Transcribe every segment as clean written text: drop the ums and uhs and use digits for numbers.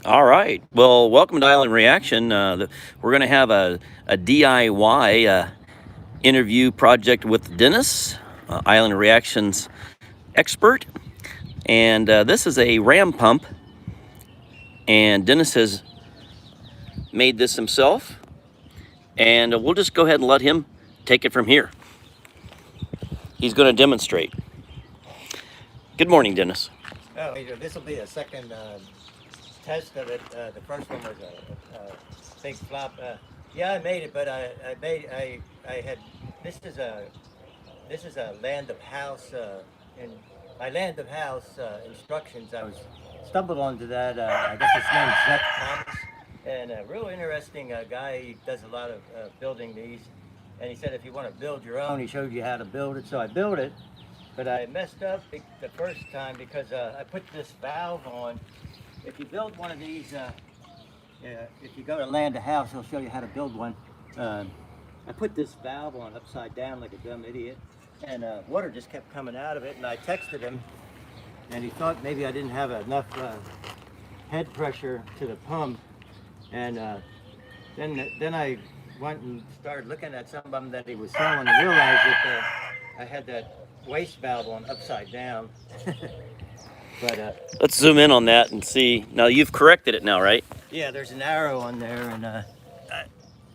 All right. Well, welcome to Island Reaction. We're going to have a DIY interview project with Dennis, Island Reactions expert. And this is a ram pump. And Dennis has made this himself. And we'll just go ahead and let him take it from here. He's going to demonstrate. Good morning, Dennis. Oh, this will be a second test of it. The first one was a big flop. Yeah, I made it, but I had this is a Land of House in my Land of House instructions. I was stumbled onto that. I guess his name's Zach Thomas, and a real interesting guy. He does a lot of building these, and he said if you want to build your own, he showed you how to build it. So I built it. But I messed up the first time because I put this valve on. If you build one of these, if you go to Land of House, he'll show you how to build one. I put this valve on upside down like a dumb idiot, and water just kept coming out of it. And I texted him, and he thought maybe I didn't have enough head pressure to the pump. And then I went and started looking at some of them that he was selling and realized that I had that waste valve on upside down. But Let's zoom in on that and see. Now, you've corrected it now, right? yeah, there's an arrow on there, and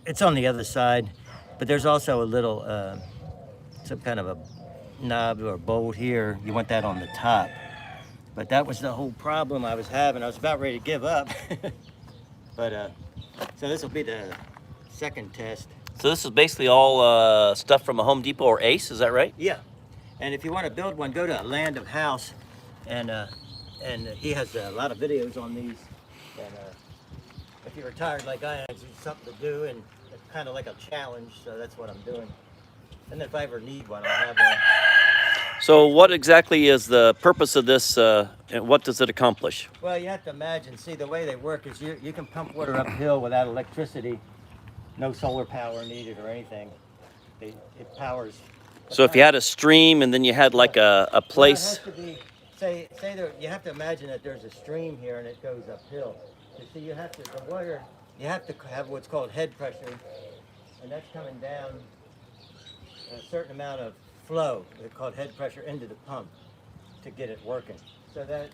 it's on the other side. But there's also a little, some kind of a knob or bolt here. You want that on the top. But that was the whole problem I was having. I was about ready to give up. But so this will be the second test. So this is basically all stuff from a Home Depot or Ace, is that right? Yeah. And if you want to build one, go to Land of House, and he has a lot of videos on these. And if you're retired like I am, it's something to do, and it's kind of like a challenge. So that's what I'm doing. And then if I ever need one, I'll have one. So what exactly is the purpose of this, and what does it accomplish? Well, you have to imagine. See, the way they work is you can pump water uphill without electricity, no solar power needed or anything. It powers. So if you had a stream and then you had like a place. Well, it has to be, say there, you have to imagine that there's a stream here and it goes uphill. You see, you have to, the water, you have to have what's called head pressure, and that's coming down a certain amount of flow, it's called head pressure, into the pump to get it working. So that,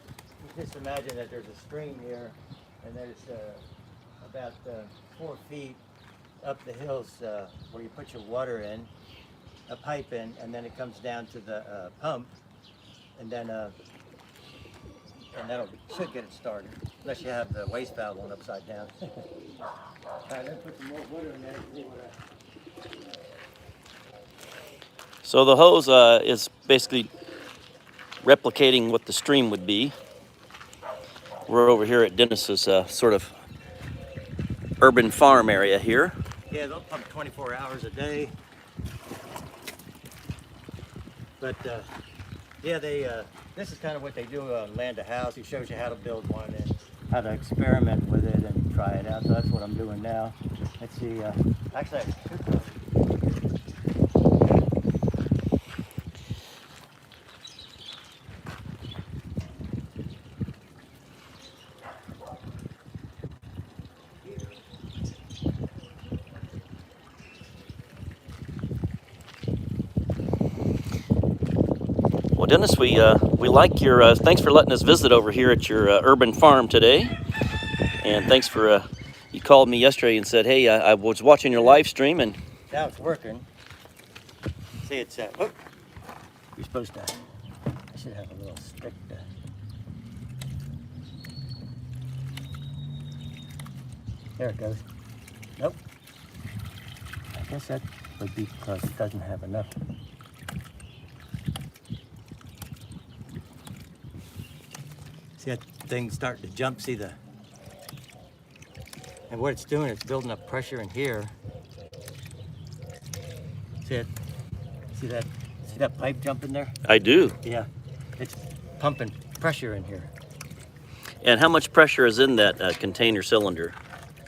you just imagine that there's a stream here, and there's about 4 feet up the hills where you put your water in, a pipe in, and then it comes down to the pump, and then and that should get it started, unless you have the waste valve on upside down. All right, let's put some more water in there. See what So the hose is basically replicating what the stream would be. We're over here at Dennis's sort of urban farm area here. Yeah, they'll pump 24 hours a day. But yeah, this is kind of what they do on Land of House. He shows you how to build one and how to experiment with it and try it out. So that's what I'm doing now. Let's see. Actually, I should Well, Dennis, we like your, thanks for letting us visit over here at your urban farm today. And thanks for, you called me yesterday and said, hey, I was watching your live stream and... Now it's working. See, it's, oh, you're supposed to, I should have a little stick to, there it goes. Nope. I guess that would be because it doesn't have enough. See that thing starting to jump, see the, and what it's doing, it's building up pressure in here. See it? See that pipe jumping there? I do. Yeah, it's pumping pressure in here. And how much pressure is in that container cylinder?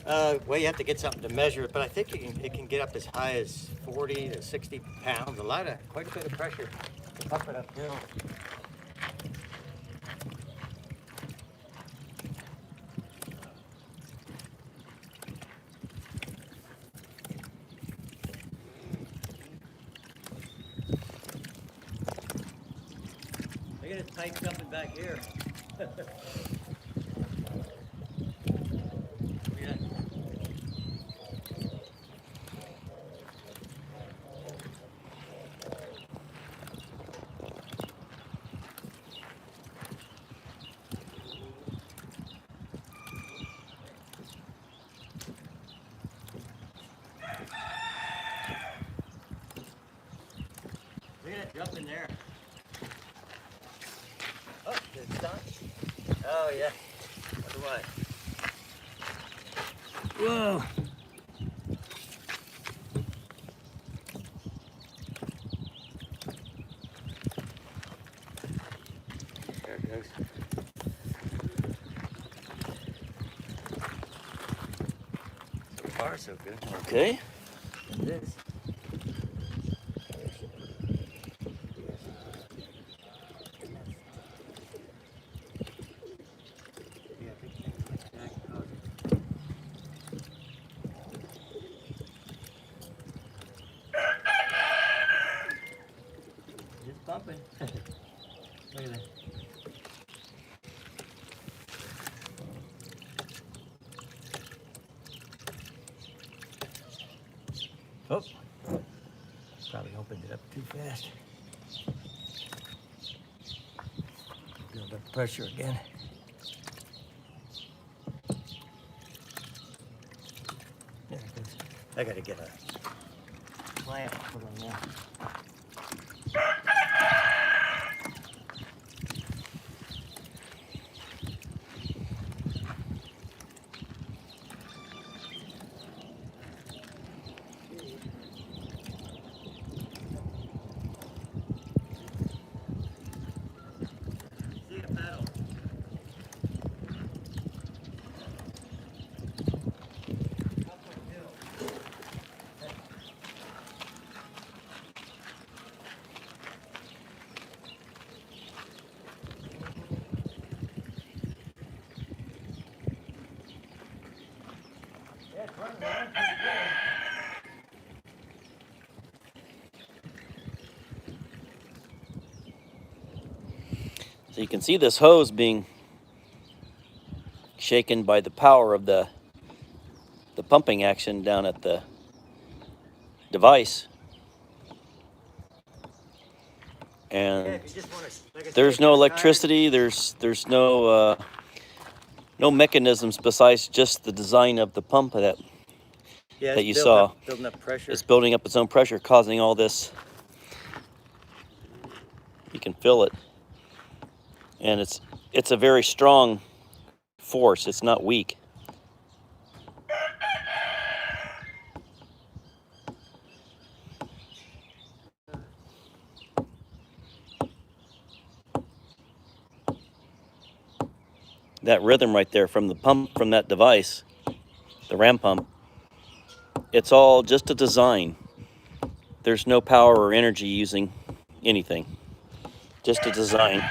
Well, you have to get something to measure it, but I think it can get up as high as 40 to 60 pounds. Quite a bit of pressure to pump it uphill. Look at this pipe jumping back here. Yeah. Look at that jumping there. Oh, did it stop? Oh, yeah. Wonder why. Whoa. There it goes. So far, so good. Okay. And this. Yeah, big things like that cause it. It's bumping. Look at that. Oh, probably opened it up too fast. Build up pressure again. There it goes. I gotta get a clamp put on there. See the pedal. Yeah, it's running around pretty good. So you can see this hose being shaken by the power of the pumping action down at the device. Yeah, And if you just want to, like I said, there's if no you're tired- electricity. There's no mechanisms besides just the design of the pump that Yeah, that it's you building saw. up, building up pressure. It's building up its own pressure, causing all this. You can feel it, and it's a very strong force. It's not weak. That rhythm right there from the pump from that device, the ram pump, it's all just a design. There's no power or energy using anything. Just a design.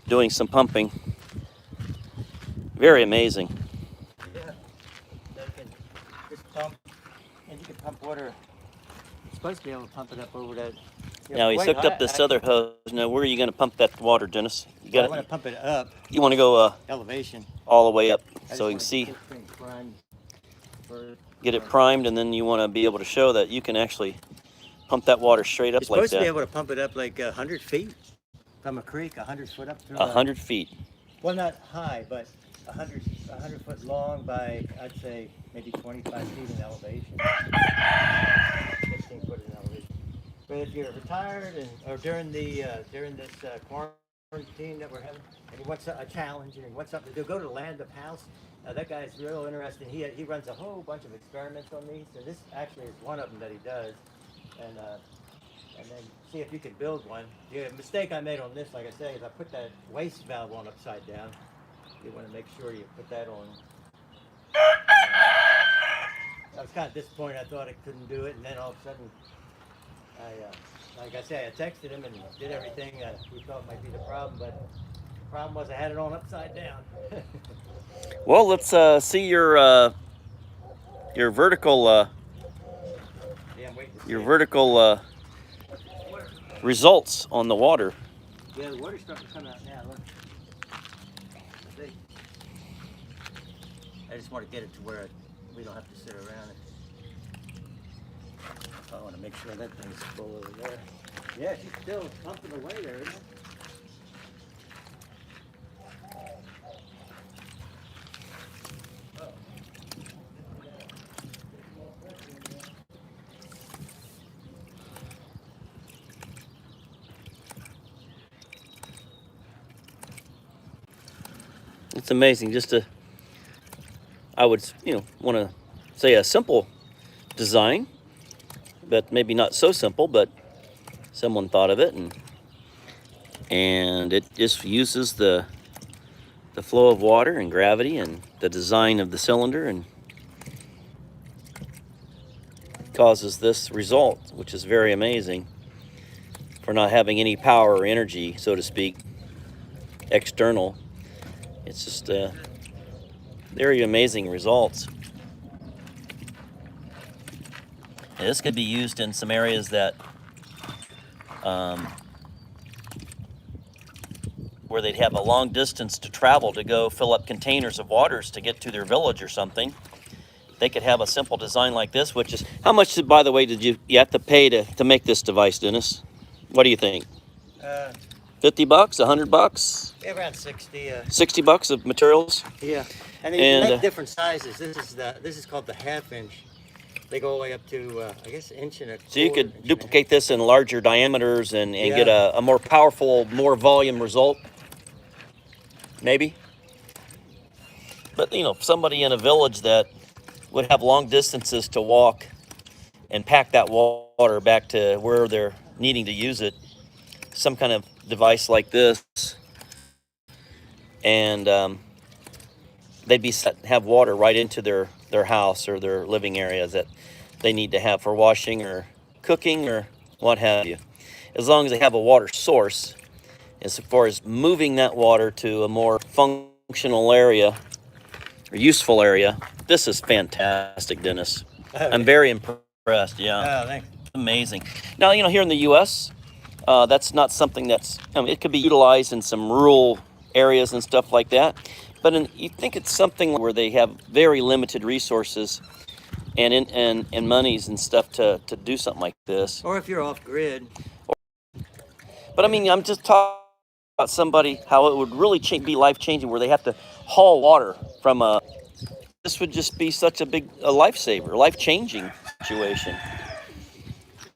Doing some pumping. Very amazing. Yeah, they can just pump, and you can pump water. You're supposed to be able to pump it up over that. Now he's hooked up this other hose. Now where are you going to pump that water, Dennis? You I got want to pump it up You want to go elevation. all the way up I just so you wanna can see, get this thing primed first. get it primed, and then you want to be able to show that you can actually pump that water straight You're up like supposed to be that. able to pump it up like 100 feet from a creek, 100 foot up through. 100 feet. Well, not high, but 100 foot long by, I'd say, maybe 25 feet in elevation. 15 foot in elevation. But if you're retired or during this quarantine that we're having, and he wants a challenge and he wants something to do, go to Land of House. That guy's real interesting. He runs a whole bunch of experiments on these, and this actually is one of them that he does. And then see if you can build one. The mistake I made on this, like I say, is I put that waste valve on upside down. You want to make sure you put that on. I was kind of disappointed. I thought I couldn't do it, and then all of a sudden, like I say, I texted him and did everything we thought might be the problem, but the problem was I had it on upside down. Well, let's see your vertical Yeah, I'm waiting to see your it. vertical results on the water. Yeah, the water's starting to come out now. Look. See? I just want to get it to where we don't have to sit around it. I want to make sure that thing's full over there. Yeah, she's still pumping away there, isn't it? It's amazing. I would, want to say a simple design, but maybe not so simple, but someone thought of it, and it just uses the flow of water and gravity and the design of the cylinder and causes this result, which is very amazing for not having any power or energy, so to speak, external. It's just very amazing results. And this could be used in some areas that where they'd have a long distance to travel to go fill up containers of waters to get to their village or something. They could have a simple design like this, which is, how much, by the way, did you have to pay to make this device, Dennis? What do you think? 50 bucks, 100 bucks? Around 60. 60 bucks of materials? Yeah, and they make different sizes. This is called the half-inch. They go all the way up to I guess inch and a quarter. So you could duplicate this in larger diameters and get a more powerful, more volume result. Maybe. But somebody in a village that would have long distances to walk and pack that water back to where they're needing to use it, some kind of device like this, and they'd have water right into their house or their living areas that they need to have for washing or cooking or what have you. As long as they have a water source, as far as moving that water to a more functional area or useful area, this is fantastic, Dennis. I'm very impressed. Yeah. Oh, thanks. Amazing. Now, here in the U.S., that's not something that's, it could be utilized in some rural areas and stuff like that. But you think it's something where they have very limited resources and monies and stuff to do something like this. Or if you're off grid. But I'm just talking about somebody, how it would really be life-changing, where they have to haul water from this would just be such a lifesaver, life-changing situation.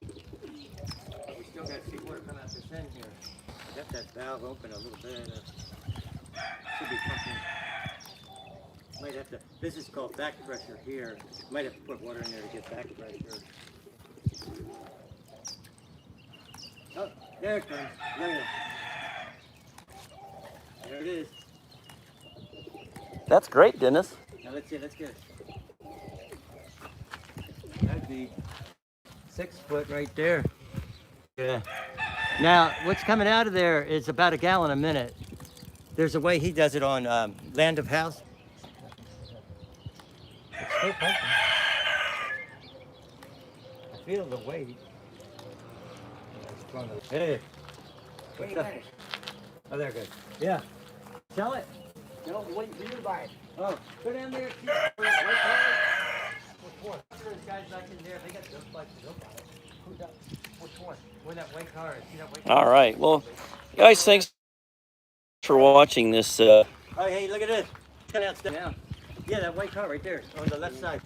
We still got to see water come out this end here. Got that valve open a little bit. Should be pumping. Might have to. This is called back pressure here. Might have to put water in there to get back pressure. Oh, there it comes. Look at it. There it is. That's great, Dennis. Now let's get it. That'd be 6 foot right there. Yeah. Now, what's coming out of there is about a gallon a minute. There's a way he does it on Land of House. It's still pumping. I feel the weight. Hey. What's up? Oh, there it goes. Yeah. Sell it. No, I'm waiting for you to buy it. Oh, go down there. Keep it. Which one? Those guys back in there, they got those places. They'll buy it. Who's that? Which one? Where that white car is. See that white car? All right. Well, guys, thanks for watching this. Oh, hey, look at this. Cut out stuff. Yeah, that white car right there on the left side.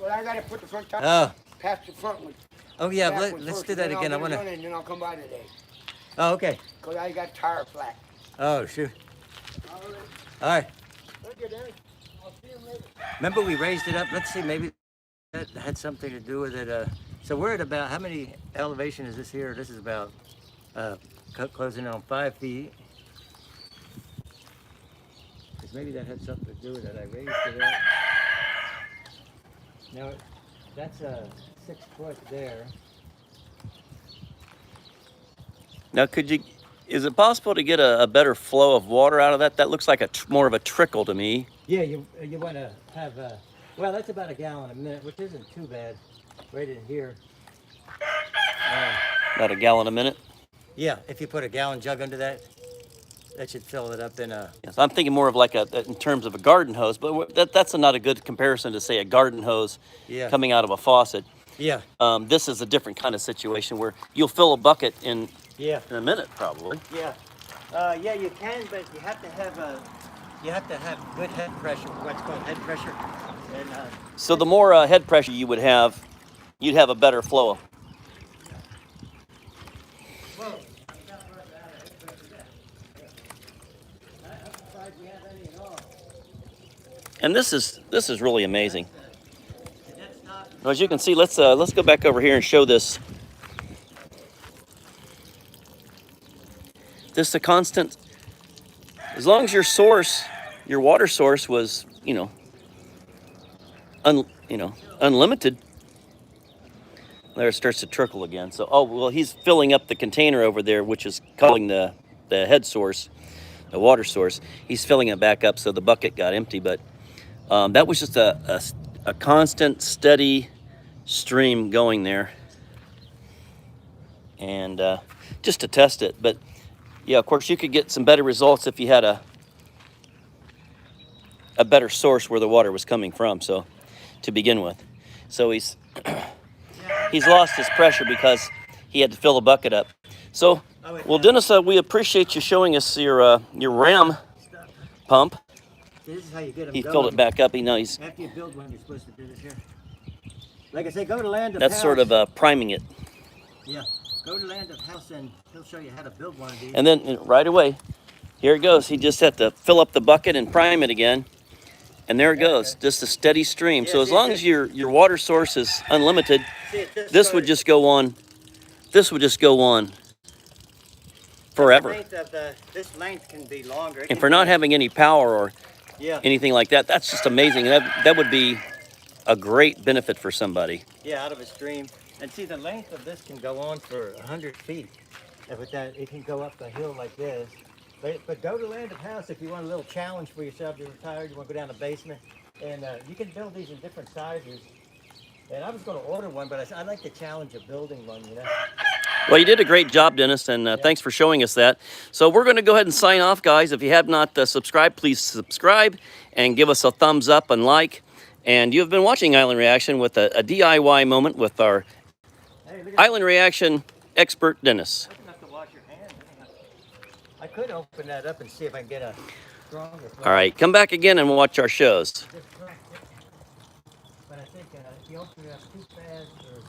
Well, I gotta put the front tire Oh. past the front one. Oh, yeah, Backwards let's first, do that and then again. I I'll want get it to. running, then I'll come by today. Oh, okay. Cause I got tire flat. Oh, shoot. All right. All right. Okay, Danny. I'll see you later. Remember we raised it up? Let's see, maybe that had something to do with it. So we're at about, how many elevation is this here? This is about closing in on 5 feet. Because maybe that had something to do with it. I raised it up. Now, that's 6 foot there. Now, is it possible to get a better flow of water out of that? That looks like more of a trickle to me. Yeah, you want to have, well, that's about a gallon a minute, which isn't too bad, right in here. About a gallon a minute. Yeah, if you put a gallon jug under that, that should fill it up in a. Yes, I'm thinking more of like in terms of a garden hose, but that's not a good comparison to say a garden hose Yeah. coming out of a faucet. Yeah. This is a different kind of situation where you'll fill a bucket in Yeah. a minute probably. Yeah. Yeah, you can, but you have to have good head pressure. What's called head pressure. And So the more head pressure you would have, you'd have a better flow. well, I'm surprised we have any at all. And this is really amazing. And that's not. As you can see, let's go back over here and show this. This is a constant. As long as your water source was, unlimited. There it starts to trickle again. So, oh well, he's filling up the container over there, which is calling the head source, the water source. He's filling it back up, so the bucket got empty. But that was just a constant, steady stream going there, and just to test it. But yeah, of course, you could get some better results if you had a better source where the water was coming from. So, to begin with, so he's lost his pressure because he had to fill the bucket up. So, well, Dennis, we appreciate you showing us your ram pump. This is how you get them He going. filled it back up. He's After you build one, you're supposed to do this here. Like I say, go to Land of that's House. sort of priming it, Yeah. Go to Land of House and he'll show you how to build one of these. and then right away, here it goes. He just had to fill up the bucket and prime it again, and there it goes, just a steady stream. So as long as your water source is unlimited, See, it this would just go on. This would just go on forever. This length can be longer. And for not having any power or Yeah. anything like that, that's just amazing. That would be a great benefit for somebody. Yeah, out of a stream. And see, the length of this can go on for 100 feet. And with that, it can go up a hill like this. But go to Land of House if you want a little challenge for yourself. You're retired, you want to go down the basement. And you can build these in different sizes. And I was going to order one, but I like the challenge of building one, you know. Well, you did a great job, Dennis, and thanks for showing us that. So we're going to go ahead and sign off, guys. If you have not subscribed, please subscribe and give us a thumbs up and like. And you have been watching Island Reaction with a DIY moment with our Hey, look at Island Reaction expert, Dennis. Open up to wash your hands. I could open that up and see if I can get a stronger flow. All right, come back again and watch our shows. Just crack it. But I think if you open it up too fast or